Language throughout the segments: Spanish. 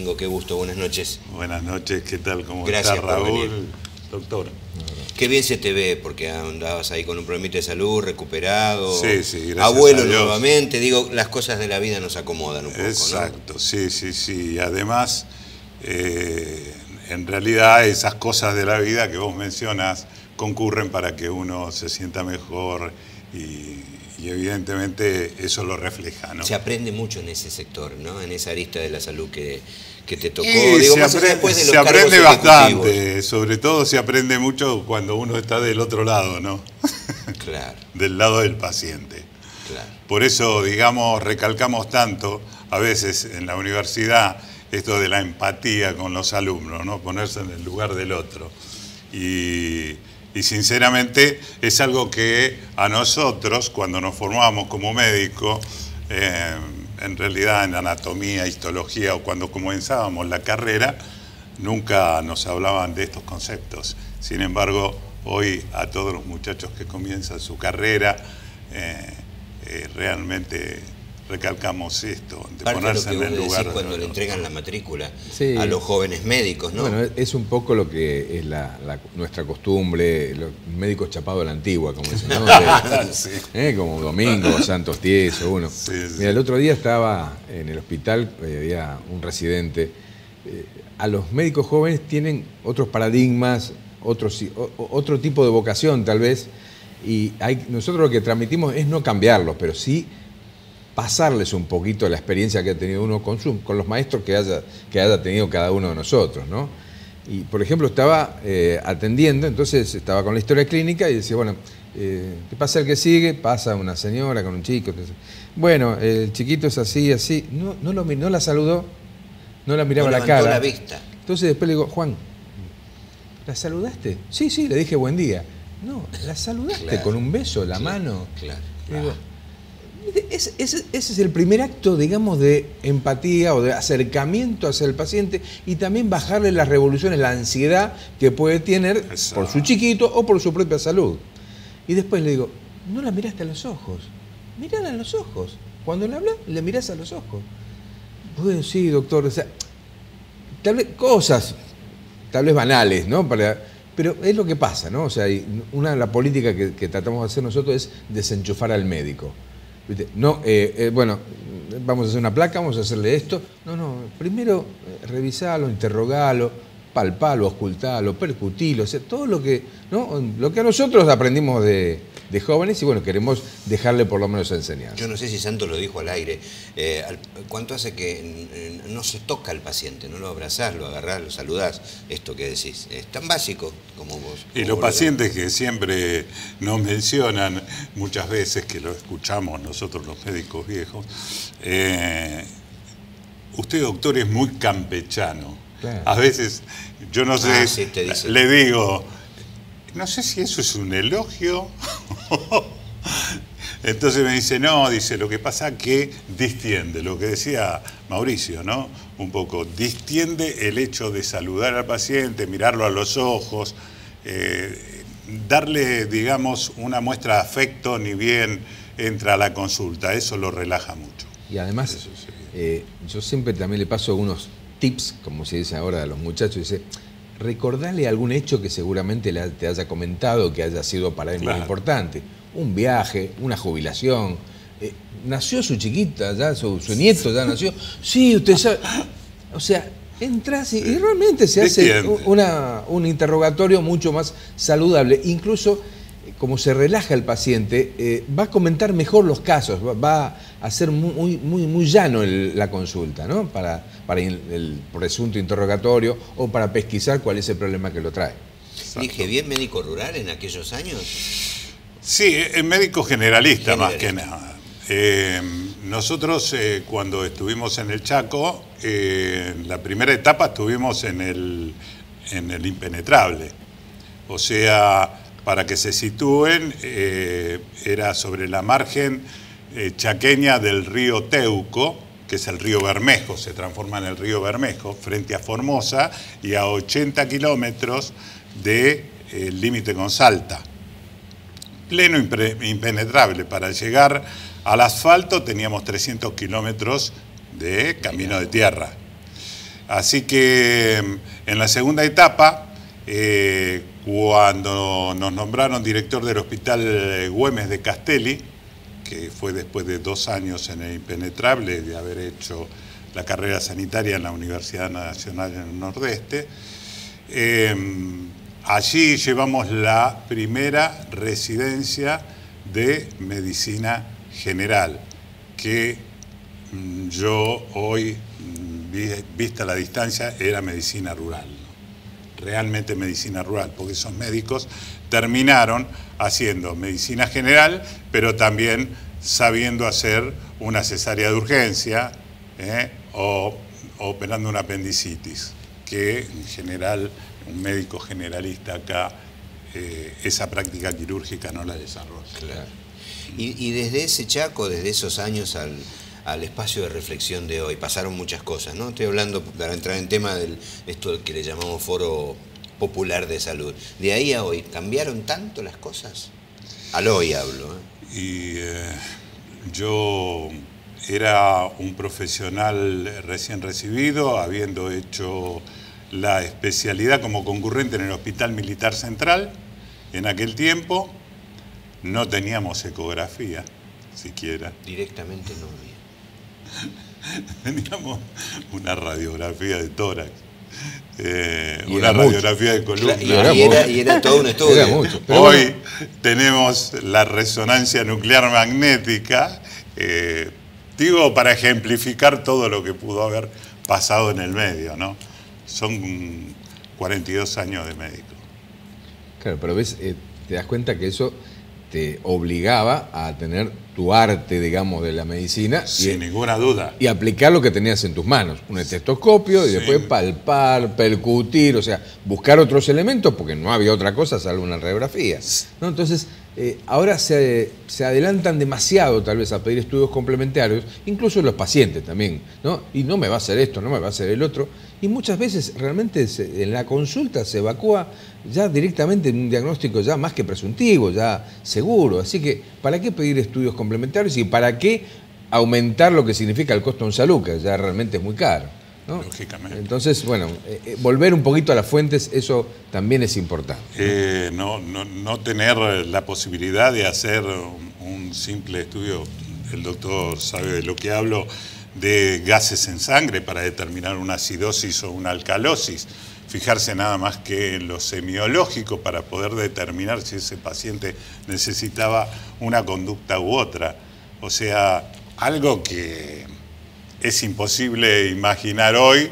Domingo, qué gusto, buenas noches. Buenas noches, ¿qué tal? ¿Cómo Gracias está Raúl? por venir. Doctor. Qué bien se te ve, porque andabas ahí con un problemita de salud, recuperado. Sí, sí, gracias abuelo a Dios. nuevamente, digo, las cosas de la vida nos acomodan un poco, Exacto, ¿no? sí, sí, sí. Y además, en realidad esas cosas de la vida que vos mencionas concurren para que uno se sienta mejor y evidentemente eso lo refleja, ¿no? Se aprende mucho en ese sector, ¿no? En esa arista de la salud que te tocó. Y Digo, se más allá aprende, después de los se aprende cargos ejecutivos. bastante, sobre todo se aprende mucho cuando uno está del otro lado, ¿no? Claro. Del lado del paciente. Claro. Por eso, digamos, recalcamos tanto, a veces en la universidad, esto de la empatía con los alumnos, ¿no? Ponerse en el lugar del otro. Y sinceramente es algo que a nosotros, cuando nos formamos como médicos, en realidad en anatomía, histología o cuando comenzábamos la carrera, nunca nos hablaban de estos conceptos. Sin embargo, hoy a todos los muchachos que comienzan su carrera, realmente recalcamos esto, de Parte ponerse de lo que en el vos lugar decís cuando de le los entregan la matrícula Sí. a los jóvenes médicos, ¿no? Bueno, es un poco lo que es nuestra costumbre, los médicos chapados a la antigua, como dicen, ¿no? Sí. Como Domingo, Santos Tieso, uno. Sí, sí. Mira, el otro día estaba en el hospital, había un residente. A los médicos jóvenes tienen otros paradigmas, otro tipo de vocación tal vez, y nosotros lo que transmitimos es no cambiarlos, pero sí pasarles un poquito la experiencia que ha tenido uno con los maestros que haya tenido cada uno de nosotros, ¿no? Y, por ejemplo, estaba atendiendo, entonces estaba con la historia clínica y decía, bueno, ¿qué pasa el que sigue? Pasa una señora con un chico. Bueno, el chiquito es así, así. No la saludó, no la miraba No la cara. levantó la vista. Entonces después le digo, Juan, ¿la saludaste? Sí, sí, le dije buen día. No, la saludaste Claro. con un beso, la mano. Claro. Le digo, ese es el primer acto, digamos, de empatía o de acercamiento hacia el paciente y también bajarle las revoluciones, la ansiedad que puede tener Exacto. por su chiquito o por su propia salud. Y después le digo, no la miraste a los ojos, mirala a los ojos. Cuando le hablas, le mirás a los ojos. Bueno, sí, doctor, o sea, tal vez cosas, tal vez banales, ¿no? Pero es lo que pasa, ¿no? O sea, una de las políticas que tratamos de hacer nosotros es desenchufar al médico. ¿Viste? No, bueno, vamos a hacer una placa, vamos a hacerle esto. No, primero revisalo, interrogalo, palpalo, auscultalo, percutilo, o sea, todo lo que, ¿no? Lo que a nosotros aprendimos de jóvenes y bueno, queremos dejarle por lo menos enseñanza. Yo no sé si Santos lo dijo al aire. ¿Cuánto hace que no se toca al paciente? No lo abrazás, lo agarrás, lo saludás. Esto que decís. Es tan básico como vos. Y los pacientes que siempre nos mencionan, muchas veces que lo escuchamos nosotros los médicos viejos, usted, doctor, es muy campechano. Claro. A veces, yo no sé, sí, te dicen. le digo, no sé si eso es un elogio. Entonces me dice, no, dice, lo que pasa que distiende, lo que decía Mauricio, ¿no? Un poco, distiende el hecho de saludar al paciente, mirarlo a los ojos, darle, digamos, una muestra de afecto ni bien entra a la consulta, eso lo relaja mucho. Y además, Eso sí. yo siempre también le paso unos tips, como se dice ahora a los muchachos, dice, recordale algún hecho que seguramente te haya comentado, que haya sido para él muy Claro. importante. Un viaje, una jubilación. Nació su chiquita, ya su nieto ya nació. Sí, usted sabe. O sea, entras y realmente se hace un interrogatorio mucho más saludable. Incluso, como se relaja el paciente, va a comentar mejor los casos, va a ser muy llano la consulta, ¿no? Para el presunto interrogatorio o para pesquisar cuál es el problema que lo trae. Dije, ¿bien médico rural en aquellos años? Sí, es médico generalista más que nada. Nosotros cuando estuvimos en el Chaco, la primera etapa estuvimos en el impenetrable. O sea, para que se sitúen, era sobre la margen chaqueña del río Teuco, que es el río Bermejo, se transforma en el río Bermejo, frente a Formosa y a 80 kilómetros del límite con Salta. Pleno impenetrable. Para llegar al asfalto teníamos 300 kilómetros de camino de tierra. Así que en la segunda etapa, cuando nos nombraron director del Hospital Güemes de Castelli, que fue después de 2 años en el Impenetrable de haber hecho la carrera sanitaria en la Universidad Nacional en el Nordeste, allí llevamos la primera residencia de medicina general, que yo hoy, vista la distancia, era medicina rural, ¿no? Realmente medicina rural, porque esos médicos terminaron haciendo medicina general, pero también sabiendo hacer una cesárea de urgencia, o operando una apendicitis, que en general un médico generalista acá esa práctica quirúrgica no la desarrolla. Claro. Y desde ese Chaco, desde esos años al espacio de reflexión de hoy, pasaron muchas cosas, ¿no? Estoy hablando, para entrar en tema de esto que le llamamos Foro Popular de Salud. De ahí a hoy, ¿cambiaron tanto las cosas? Al hoy hablo, Y yo era un profesional recién recibido, habiendo hecho la especialidad como concurrente en el Hospital Militar Central. En aquel tiempo no teníamos ecografía, siquiera. Directamente no había. Teníamos una radiografía de tórax, una radiografía de columna. Y era todo un estudio. Hoy tenemos la resonancia nuclear magnética, digo, para ejemplificar todo lo que pudo haber pasado en el medio, ¿no? Son 42 años de médico. Claro, pero ves, te das cuenta que eso te obligaba a tener tu arte, digamos, de la medicina. Sin ninguna duda. Y aplicar lo que tenías en tus manos. Un estetoscopio y después palpar, percutir, o sea, buscar otros elementos porque no había otra cosa salvo una radiografía, ¿no? Entonces, ahora se adelantan demasiado tal vez a pedir estudios complementarios, incluso los pacientes también, ¿no? Y no me va a hacer esto, no me va a hacer el otro. Y muchas veces realmente en la consulta se evacúa ya directamente en un diagnóstico ya más que presuntivo, ya seguro. Así que, ¿para qué pedir estudios complementarios y para qué aumentar lo que significa el costo en salud, que ya realmente es muy caro, ¿no? Lógicamente. Entonces, bueno, volver un poquito a las fuentes, eso también es importante. No tener la posibilidad de hacer un simple estudio, el doctor sabe de lo que hablo, de gases en sangre para determinar una acidosis o una alcalosis. Fijarse nada más que en lo semiológico para poder determinar si ese paciente necesitaba una conducta u otra. O sea, algo que es imposible imaginar hoy,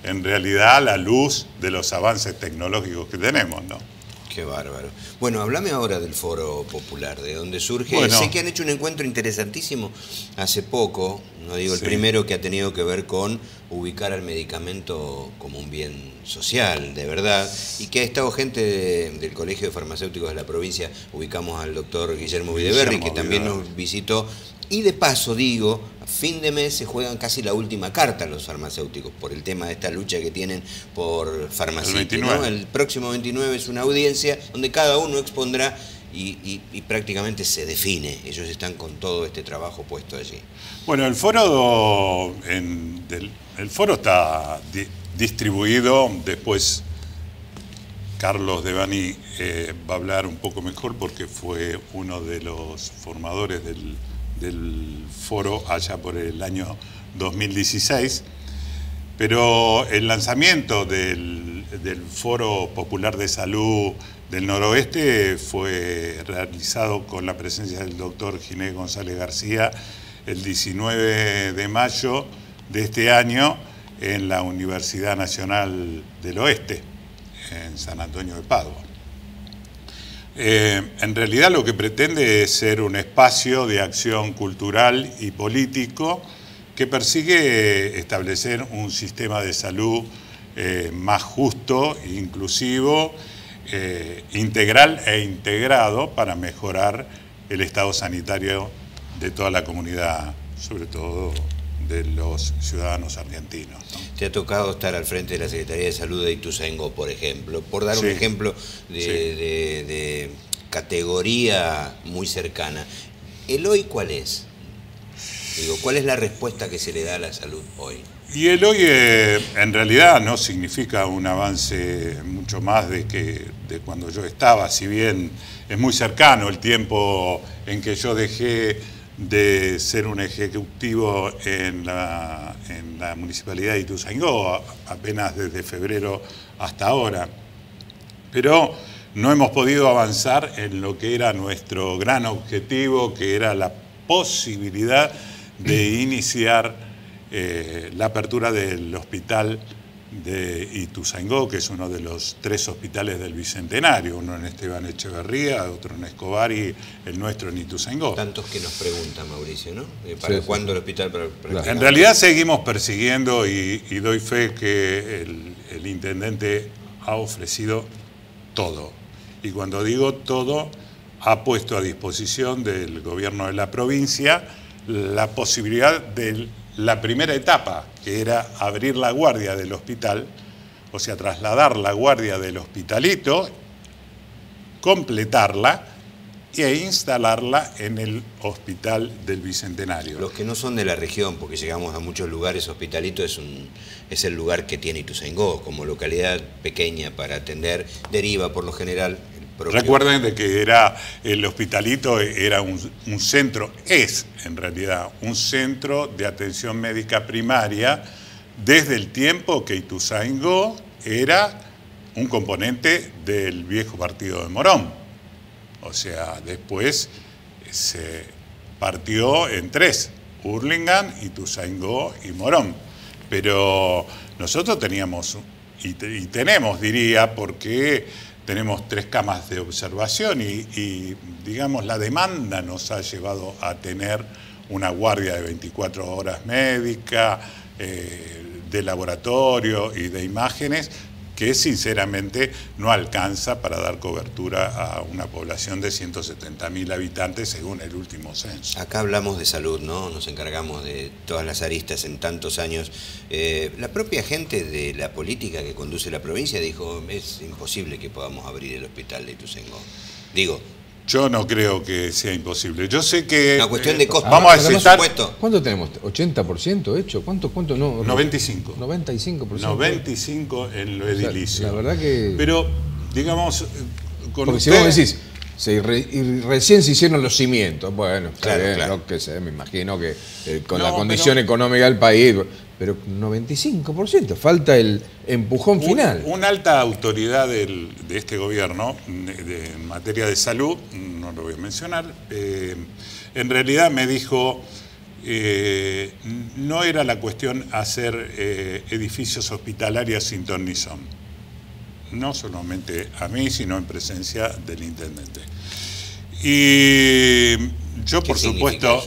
en realidad, a la luz de los avances tecnológicos que tenemos, ¿no? Qué bárbaro. Bueno, háblame ahora del Foro Popular, de dónde surge. Bueno, sé que han hecho un encuentro interesantísimo hace poco, no digo el primero, que ha tenido que ver con ubicar al medicamento como un bien social, de verdad, y que ha estado gente del Colegio de Farmacéuticos de la provincia. Ubicamos al doctor Guillermo Videverri, que también nos visitó. Y de paso, digo, a fin de mes se juegan casi la última carta los farmacéuticos por el tema de esta lucha que tienen por Farmacity, ¿no? El próximo 29 es una audiencia donde cada uno expondrá y prácticamente se define. Ellos están con todo este trabajo puesto allí. Bueno, el foro, el foro está distribuido. Después Carlos Devani va a hablar un poco mejor porque fue uno de los formadores del foro allá por el año 2016, pero el lanzamiento del Foro Popular de Salud del Noroeste fue realizado con la presencia del doctor Ginés González García el 19 de mayo de este año en la Universidad Nacional del Oeste, en San Antonio de Padua. En realidad lo que pretende es ser un espacio de acción cultural y político que persigue establecer un sistema de salud más justo, inclusivo, integral e integrado para mejorar el estado sanitario de toda la comunidad, sobre todo de los ciudadanos argentinos, ¿no? Te ha tocado estar al frente de la Secretaría de Salud de Ituzaingó, por ejemplo, por dar un ejemplo de categoría muy cercana. ¿El hoy cuál es? Digo, ¿cuál es la respuesta que se le da a la salud hoy? Y el hoy en realidad no significa un avance mucho más de cuando yo estaba, si bien es muy cercano el tiempo en que yo dejé de ser un ejecutivo en la Municipalidad de Ituzaingó, apenas desde febrero hasta ahora. Pero no hemos podido avanzar en lo que era nuestro gran objetivo, que era la posibilidad de iniciar la apertura del hospital de Ituzaingó, que es uno de los 3 hospitales del Bicentenario, uno en Esteban Echeverría, otro en Escobar y el nuestro en Ituzaingó. Tantos que nos preguntan, Mauricio, ¿no? ¿Para cuándo el hospital? En realidad seguimos persiguiendo y doy fe que el intendente ha ofrecido todo. Y cuando digo todo, ha puesto a disposición del gobierno de la provincia la posibilidad de la primera etapa, que era abrir la guardia del hospital, o sea, trasladar la guardia del hospitalito, completarla e instalarla en el hospital del Bicentenario. Los que no son de la región, porque llegamos a muchos lugares, Hospitalito es el lugar que tiene Ituzaingó, como localidad pequeña para atender, deriva por lo general. Recuerden de que el Hospitalito era un centro, es en realidad un centro de atención médica primaria desde el tiempo que Ituzaingó era un componente del viejo partido de Morón. O sea, después se partió en 3, Hurlingham, Ituzaingó y Morón. Pero nosotros teníamos, y tenemos, diría, porque tenemos 3 camas de observación y, digamos, la demanda nos ha llevado a tener una guardia de 24 horas médica, de laboratorio y de imágenes, que sinceramente no alcanza para dar cobertura a una población de 170.000 habitantes según el último censo. Acá hablamos de salud, ¿no? Nos encargamos de todas las aristas en tantos años. La propia gente de la política que conduce la provincia dijo, es imposible que podamos abrir el hospital de Ituzaingó. Digo, yo no creo que sea imposible. Yo sé que... Una cuestión de costo. Vamos a aceptar... ¿Cuánto tenemos? ¿80% hecho? ¿Cuánto? No, 95. 95%. 95 en lo edilicio. O sea, la verdad que... Pero, digamos, con porque usted... si vos decís, y recién se hicieron los cimientos, bueno, claro, bien, claro. Lo que sé, me imagino que con la condición económica del país, pero 95%, falta el empujón final. Una alta autoridad de este gobierno en materia de salud, no lo voy a mencionar, en realidad me dijo, no era la cuestión hacer edificios hospitalarios sin ton ni son. No solamente a mí, sino en presencia del intendente. Y yo por supuesto,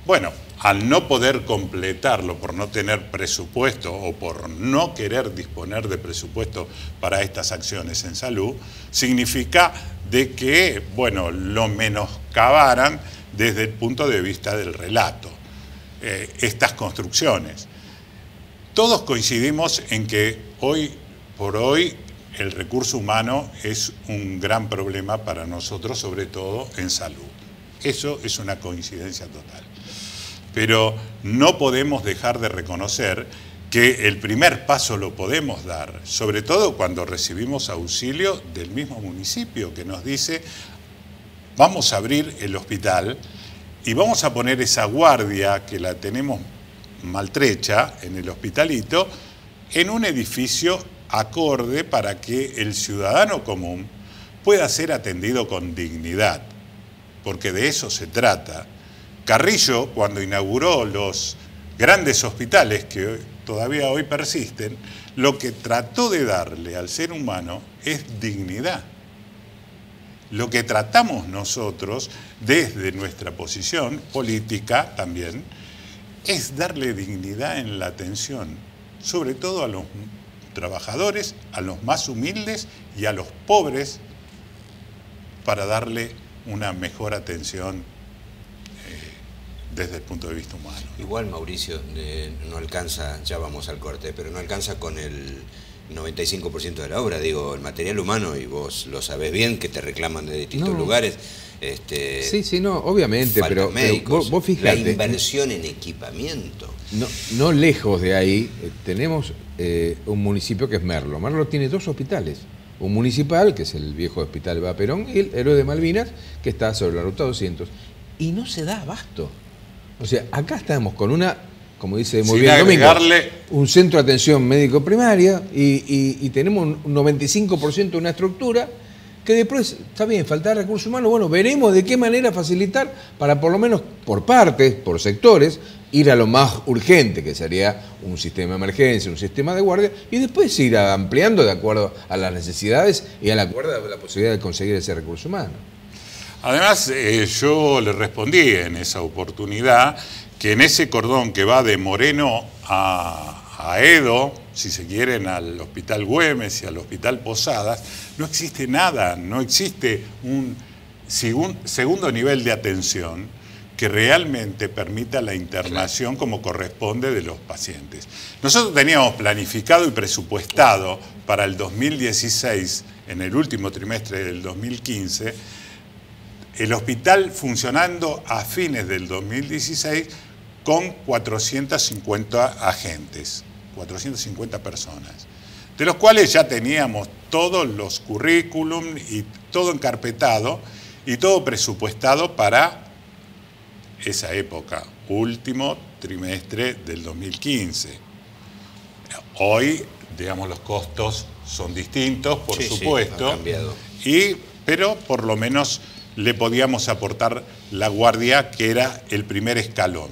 bueno, al no poder completarlo por no tener presupuesto o por no querer disponer de presupuesto para estas acciones en salud, significa de que, bueno, lo menoscabaran desde el punto de vista del relato, estas construcciones. Todos coincidimos en que hoy por hoy el recurso humano es un gran problema para nosotros, sobre todo en salud. Eso es una coincidencia total. Pero no podemos dejar de reconocer que el primer paso lo podemos dar, sobre todo cuando recibimos auxilio del mismo municipio que nos dice, vamos a abrir el hospital y vamos a poner esa guardia que la tenemos maltrecha en el hospitalito, en un edificio acorde para que el ciudadano común pueda ser atendido con dignidad, porque de eso se trata. Carrillo, cuando inauguró los grandes hospitales que todavía hoy persisten, lo que trató de darle al ser humano es dignidad. Lo que tratamos nosotros, desde nuestra posición política también, es darle dignidad en la atención, sobre todo a los trabajadores, a los más humildes y a los pobres, para darle una mejor atención desde el punto de vista humano. Igual, Mauricio, no alcanza, ya vamos al corte, pero no alcanza con el 95% de la obra, digo, el material humano, y vos lo sabés bien, que te reclaman de distintos lugares. Sí, no, obviamente, pero vos fijate. La inversión en equipamiento. No lejos de ahí, tenemos un municipio que es Merlo. Merlo tiene 2 hospitales. Un municipal, que es el viejo hospital Eva Perón, y el Héroe de Malvinas, que está sobre la ruta 200. Y no se da abasto. O sea, acá estamos con una, como dice muy bien Domingo, un centro de atención médico primaria y tenemos un 95% de una estructura que después, está bien, falta recursos humanos, bueno, veremos de qué manera facilitar para por lo menos por partes, por sectores, ir a lo más urgente, que sería un sistema de emergencia, un sistema de guardia, y después ir ampliando de acuerdo a las necesidades y a la posibilidad de conseguir ese recurso humano. Además, yo le respondí en esa oportunidad que en ese cordón que va de Moreno a Edo, si se quieren, al Hospital Güemes y al Hospital Posadas, no existe nada, no existe un segundo nivel de atención que realmente permita la internación como corresponde de los pacientes. Nosotros teníamos planificado y presupuestado para el 2016, en el último trimestre del 2015, el hospital funcionando a fines del 2016 con 450 agentes, 450 personas, de los cuales ya teníamos todos los currículum y todo encarpetado y todo presupuestado para esa época, último trimestre del 2015. Hoy, digamos, los costos son distintos, por supuesto, ha cambiado. Pero por lo menos le podíamos aportar la guardia, que era el primer escalón.